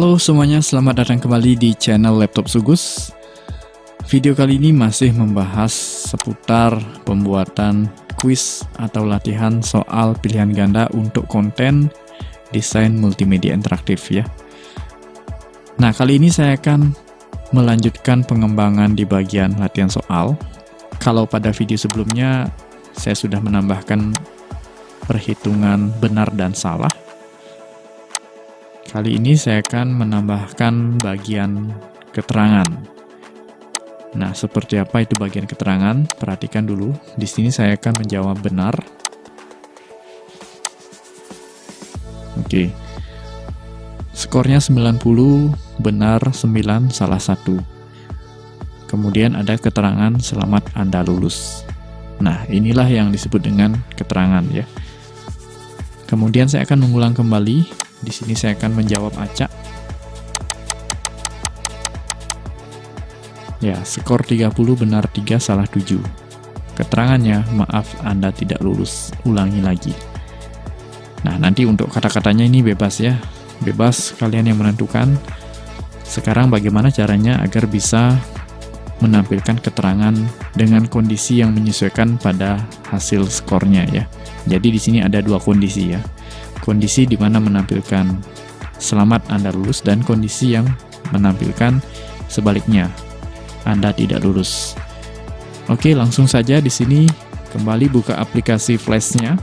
Halo semuanya, selamat datang kembali di channel Laptop Sugus. Video kali ini masih membahas seputar pembuatan kuis atau latihan soal pilihan ganda untuk konten desain multimedia interaktif ya. Nah, kali ini saya akan melanjutkan pengembangan di bagian latihan soal. Kalau pada video sebelumnya saya sudah menambahkan perhitungan benar dan salah. Kali ini saya akan menambahkan bagian keterangan. Nah, seperti apa itu bagian keterangan? Perhatikan dulu. Di sini saya akan menjawab benar. Oke. Skornya 90, benar 9, salah 1. Kemudian ada keterangan selamat Anda lulus. Nah, inilah yang disebut dengan keterangan ya. Kemudian saya akan mengulang kembali. Di sini saya akan menjawab acak. Ya, skor 30, benar 3, salah 7. Keterangannya, maaf Anda tidak lulus. Ulangi lagi. Nah, nanti untuk kata-katanya ini bebas ya. Bebas kalian yang menentukan. Sekarang bagaimana caranya agar bisa menampilkan keterangan dengan kondisi yang menyesuaikan pada hasil skornya ya. Jadi di sini ada dua kondisi ya. Kondisi di mana menampilkan selamat Anda lulus dan kondisi yang menampilkan sebaliknya Anda tidak lulus. Oke, langsung saja di sini kembali buka aplikasi Flash-nya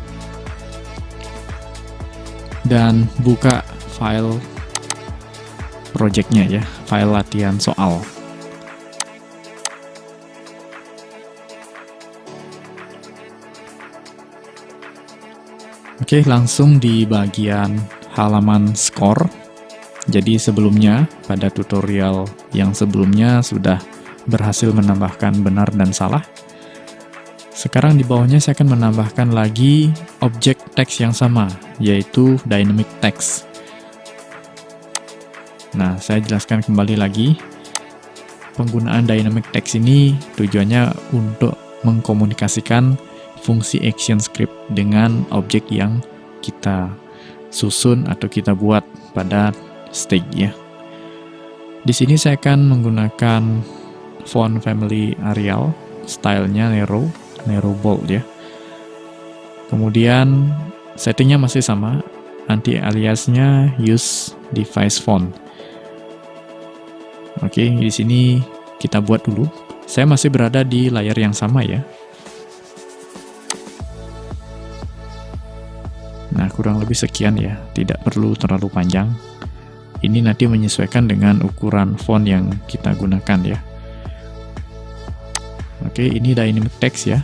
dan buka file project-nya ya, file latihan soal. Oke, langsung di bagian halaman skor. Jadi sebelumnya, pada tutorial yang sebelumnya sudah berhasil menambahkan benar dan salah. Sekarang di bawahnya saya akan menambahkan lagi objek teks yang sama, yaitu dynamic text. Nah, saya jelaskan kembali lagi. Penggunaan dynamic text ini tujuannya untuk mengkomunikasikan fungsi action script dengan objek yang kita susun atau kita buat pada stage ya. Di sini saya akan menggunakan font family Arial, stylenya narrow bold ya. Kemudian settingnya masih sama, anti aliasnya use device font. Oke, di sini kita buat dulu. Saya masih berada di layar yang sama ya. Nah, kurang lebih sekian ya, tidak perlu terlalu panjang. Ini nanti menyesuaikan dengan ukuran font yang kita gunakan ya. Oke, ini dynamic text ya.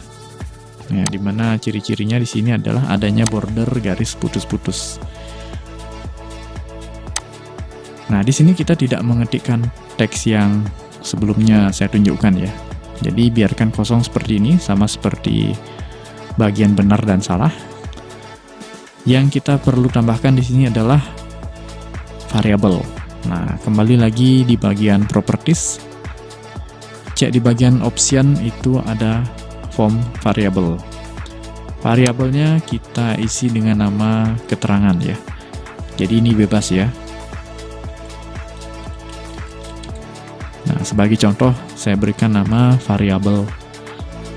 Nah, dimana ciri-cirinya di sini adalah adanya border garis putus-putus. Nah, di sini kita tidak mengetikkan teks yang sebelumnya saya tunjukkan ya. Jadi biarkan kosong seperti ini, sama seperti bagian benar dan salah. Yang kita perlu tambahkan di sini adalah variabel. Nah, kembali lagi di bagian properties. Cek di bagian option itu ada form variable. Variabelnya kita isi dengan nama keterangan ya. Jadi ini bebas ya. Nah, sebagai contoh saya berikan nama variabel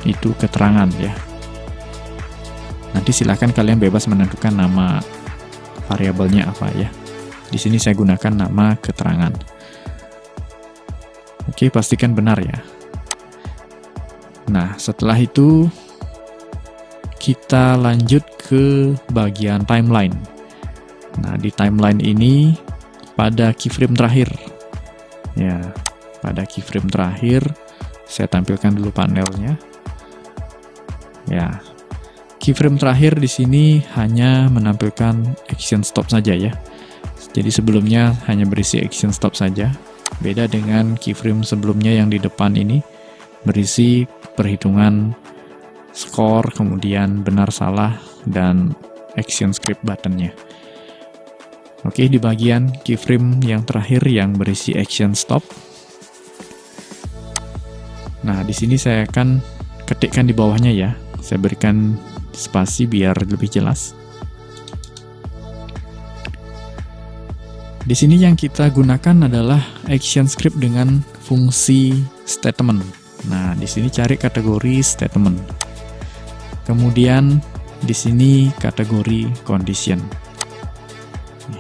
itu keterangan ya. Nanti silakan kalian bebas menentukan nama variabelnya apa ya. Di sini saya gunakan nama keterangan. Oke, pastikan benar ya. Nah, setelah itu kita lanjut ke bagian timeline. Nah, di timeline ini pada keyframe terakhir. Ya, pada keyframe terakhir saya tampilkan dulu panelnya. Ya. Keyframe terakhir di sini hanya menampilkan action stop saja ya. Jadi sebelumnya hanya berisi action stop saja. Beda dengan keyframe sebelumnya yang di depan ini berisi perhitungan skor, kemudian benar salah, dan action script buttonnya. Oke, di bagian keyframe yang terakhir yang berisi action stop. Nah, di sini saya akan ketikkan di bawahnya ya. Saya berikan spasi biar lebih jelas. Di sini yang kita gunakan adalah action script dengan fungsi statement. Nah, di sini cari kategori statement. Kemudian di sini kategori condition.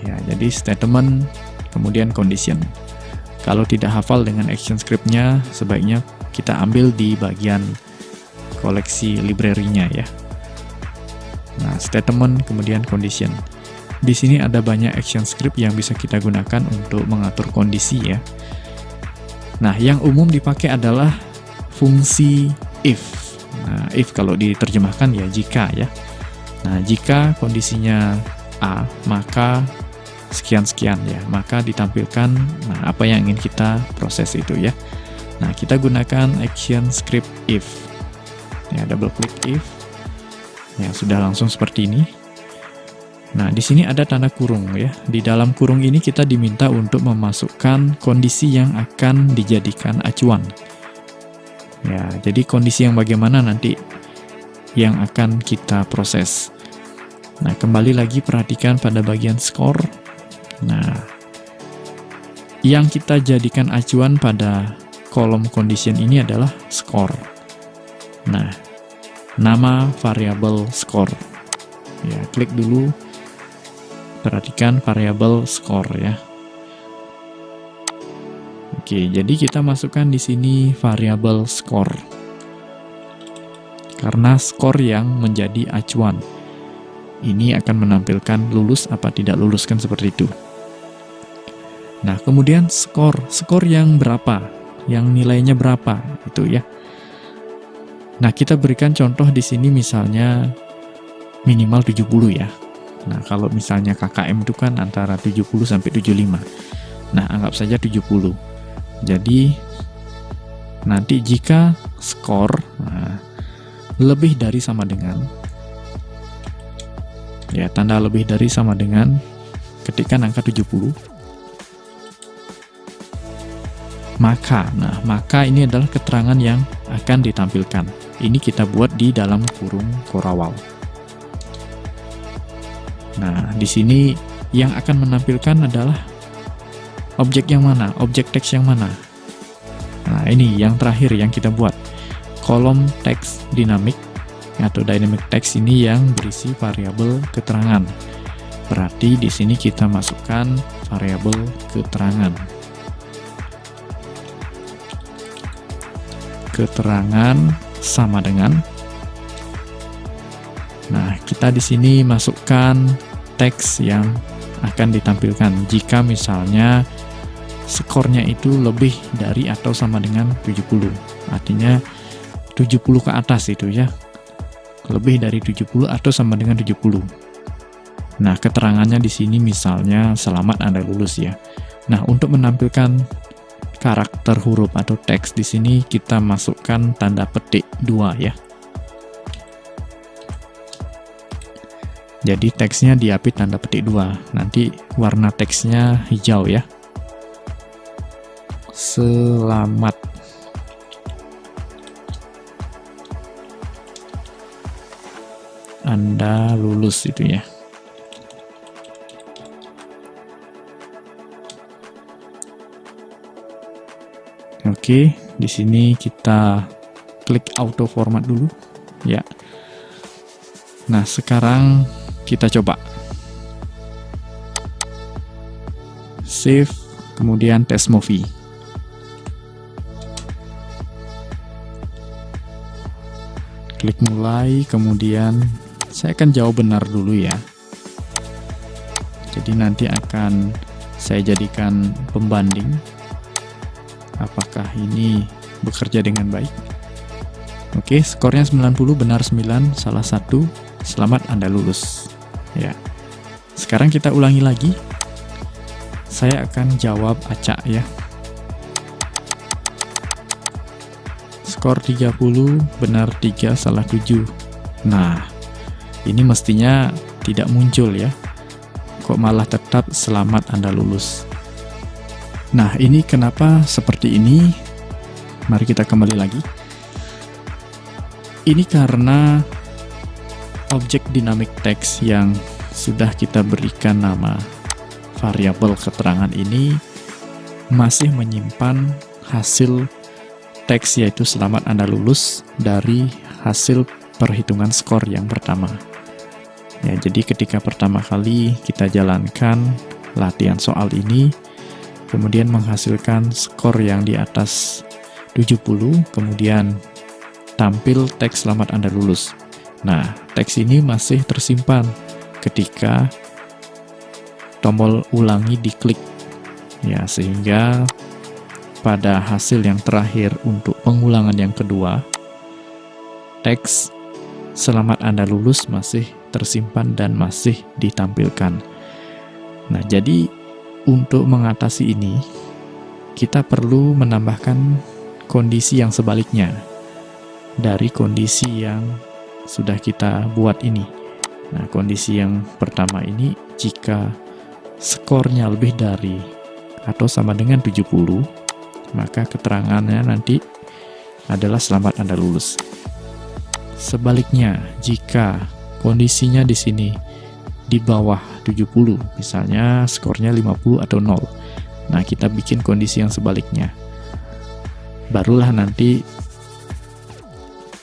Ya, jadi statement kemudian condition. Kalau tidak hafal dengan action script-nya, sebaiknya kita ambil di bagian koleksi library-nya ya. Nah, statement kemudian condition. Di sini ada banyak action script yang bisa kita gunakan untuk mengatur kondisi ya. Nah, yang umum dipakai adalah fungsi if. Nah, if kalau diterjemahkan ya jika ya. Nah, jika kondisinya A, maka sekian-sekian ya. Maka ditampilkan apa yang ingin kita proses itu ya. Nah, kita gunakan action script if. Ya, double klik if. Ya, sudah langsung seperti ini. Nah, di sini ada tanda kurung ya. Di dalam kurung ini kita diminta untuk memasukkan kondisi yang akan dijadikan acuan. Ya, jadi kondisi yang bagaimana nanti yang akan kita proses. Nah, kembali lagi perhatikan pada bagian score. Nah, yang kita jadikan acuan pada kolom condition ini adalah score. Nah, nama variabel score. Ya, klik dulu. Perhatikan variabel score ya. Oke, jadi kita masukkan di sini variabel score. Karena skor yang menjadi acuan. Ini akan menampilkan lulus apa tidak lulus kan seperti itu. Nah, kemudian skor yang berapa? Yang nilainya berapa? Itu ya. Nah, kita berikan contoh di sini misalnya minimal 70 ya. Nah, kalau misalnya KKM itu kan antara 70 sampai 75. Nah, anggap saja 70. Jadi, nanti jika skor lebih dari sama dengan, ya tanda lebih dari sama dengan, ketikkan angka 70, maka ini adalah keterangan yang akan ditampilkan. Ini kita buat di dalam kurung Corawall. Nah, di sini yang akan menampilkan adalah objek yang mana, objek teks yang mana. Nah, ini yang terakhir yang kita buat. Kolom teks dinamik atau dynamic text ini yang berisi variabel keterangan. Berarti di sini kita masukkan variabel keterangan. Keterangan sama dengan. Nah, kita di sini masukkan teks yang akan ditampilkan jika misalnya skornya itu lebih dari atau sama dengan 70. Artinya 70 ke atas itu ya. Lebih dari 70 atau sama dengan 70. Nah, keterangannya di sini misalnya selamat Anda lulus ya. Nah, untuk menampilkan karakter huruf atau teks di sini kita masukkan tanda petik 2 ya. Jadi teksnya diapit tanda petik 2. Nanti warna teksnya hijau ya. Selamat Anda lulus itu ya. Oke, di sini kita klik auto format dulu ya. Nah, sekarang kita coba save, kemudian test movie. Klik mulai, kemudian saya akan jawab benar dulu ya. Jadi nanti akan saya jadikan pembanding apakah ini bekerja dengan baik. Oke, skornya 90, benar 9, salah 1, selamat Anda lulus. Ya. Sekarang kita ulangi lagi. Saya akan jawab acak ya. Skor 30, benar 3, salah 7. Nah, ini mestinya tidak muncul ya. Kok malah tetap selamat Anda lulus. Nah, ini kenapa seperti ini? Mari kita kembali lagi. Ini karena objek dynamic text yang sudah kita berikan nama variabel keterangan ini masih menyimpan hasil teks, yaitu selamat Anda lulus, dari hasil perhitungan skor yang pertama. Ya, jadi ketika pertama kali kita jalankan latihan soal ini, kemudian menghasilkan skor yang di atas 70, kemudian tampil teks selamat Anda lulus. Nah, teks ini masih tersimpan ketika tombol ulangi diklik. Ya, sehingga pada hasil yang terakhir untuk pengulangan yang kedua, teks selamat Anda lulus masih tersimpan dan masih ditampilkan. Nah, jadi untuk mengatasi ini, kita perlu menambahkan kondisi yang sebaliknya dari kondisi yang sudah kita buat ini. Nah, kondisi yang pertama ini, jika skornya lebih dari atau sama dengan 70, maka keterangannya nanti adalah selamat Anda lulus. Sebaliknya, jika kondisinya di sini di bawah 70, misalnya skornya 50 atau 0, nah kita bikin kondisi yang sebaliknya. Barulah nanti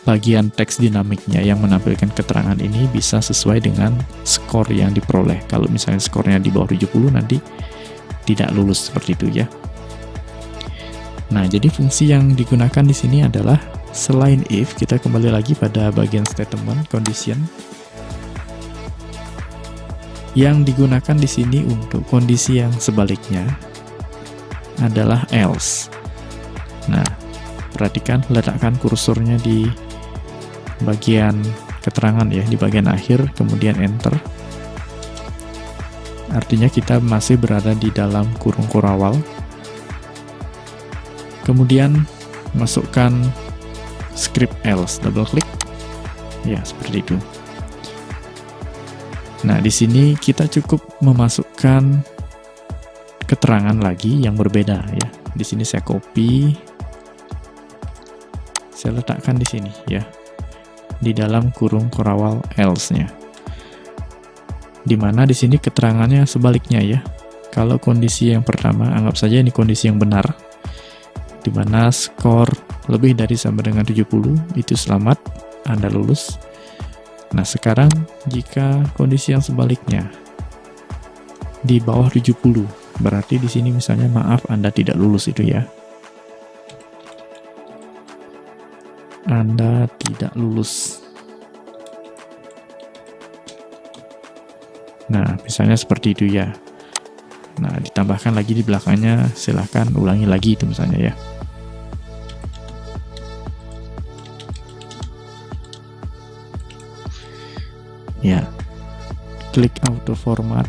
bagian teks dinamiknya yang menampilkan keterangan ini bisa sesuai dengan skor yang diperoleh. Kalau misalnya skornya di bawah 70, nanti tidak lulus, seperti itu ya. Nah, jadi fungsi yang digunakan di sini adalah selain if, kita kembali lagi pada bagian statement condition. Yang digunakan di sini untuk kondisi yang sebaliknya adalah else. Nah, perhatikan, letakkan kursornya di bagian keterangan ya, di bagian akhir, kemudian enter. Artinya kita masih berada di dalam kurung kurawal. Kemudian masukkan script else, double klik. Ya, seperti itu. Nah, di sini kita cukup memasukkan keterangan lagi yang berbeda ya. Di sini saya copy, saya letakkan di sini ya, di dalam kurung kurawal else-nya. Dimana di sini keterangannya sebaliknya ya. Kalau kondisi yang pertama, anggap saja ini kondisi yang benar, dimana skor lebih dari sama dengan 70, itu selamat Anda lulus. Nah, sekarang jika kondisi yang sebaliknya di bawah 70, berarti di sini misalnya maaf Anda tidak lulus, itu ya. Anda tidak lulus. Nah, misalnya seperti itu ya. Nah, ditambahkan lagi di belakangnya, silahkan ulangi lagi itu misalnya ya. Ya, klik auto format.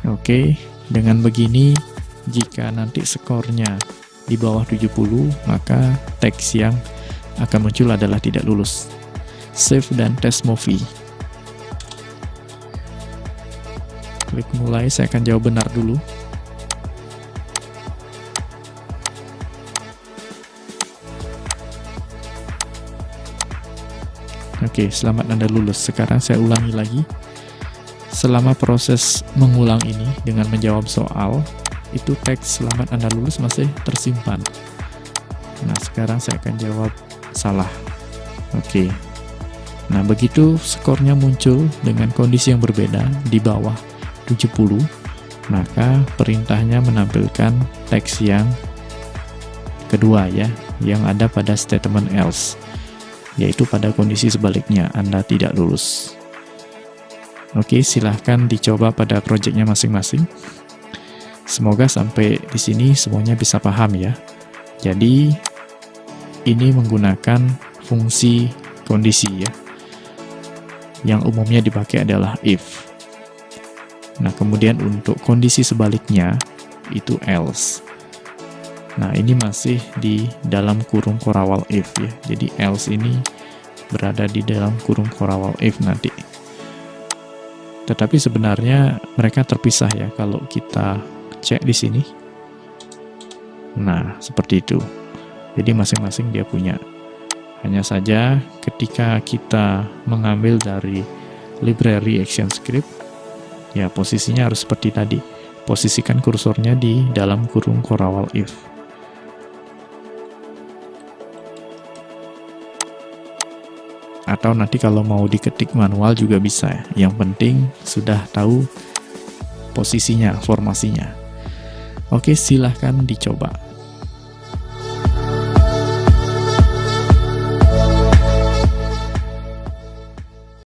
Oke, dengan begini jika nanti skornya di bawah 70, maka teks yang akan muncul adalah tidak lulus. Save dan test movie. Klik mulai, saya akan jawab benar dulu. Oke, selamat Anda lulus. Sekarang saya ulangi lagi. Selama proses mengulang ini dengan menjawab soal, itu teks selamat Anda lulus masih tersimpan. Nah, sekarang saya akan jawab salah. Oke. Nah, begitu skornya muncul dengan kondisi yang berbeda di bawah 70, maka perintahnya menampilkan teks yang kedua ya, yang ada pada statement else, yaitu pada kondisi sebaliknya, Anda tidak lulus. Oke, silahkan dicoba pada projectnya masing-masing. Semoga sampai di sini semuanya bisa paham ya. Jadi, ini menggunakan fungsi kondisi ya. Yang umumnya dipakai adalah if. Nah, kemudian untuk kondisi sebaliknya, itu else. Nah, ini masih di dalam kurung kurawal if ya. Jadi else ini berada di dalam kurung kurawal if nanti. Tetapi sebenarnya mereka terpisah ya kalau kita cek di sini. Nah, seperti itu. Jadi masing-masing dia punya. Hanya saja ketika kita mengambil dari library ActionScript, ya posisinya harus seperti tadi. posisikan kursornya di dalam kurung Coral if. Atau nanti kalau mau diketik manual juga bisa ya. Yang penting sudah tahu posisinya, formasinya. Oke, silahkan dicoba.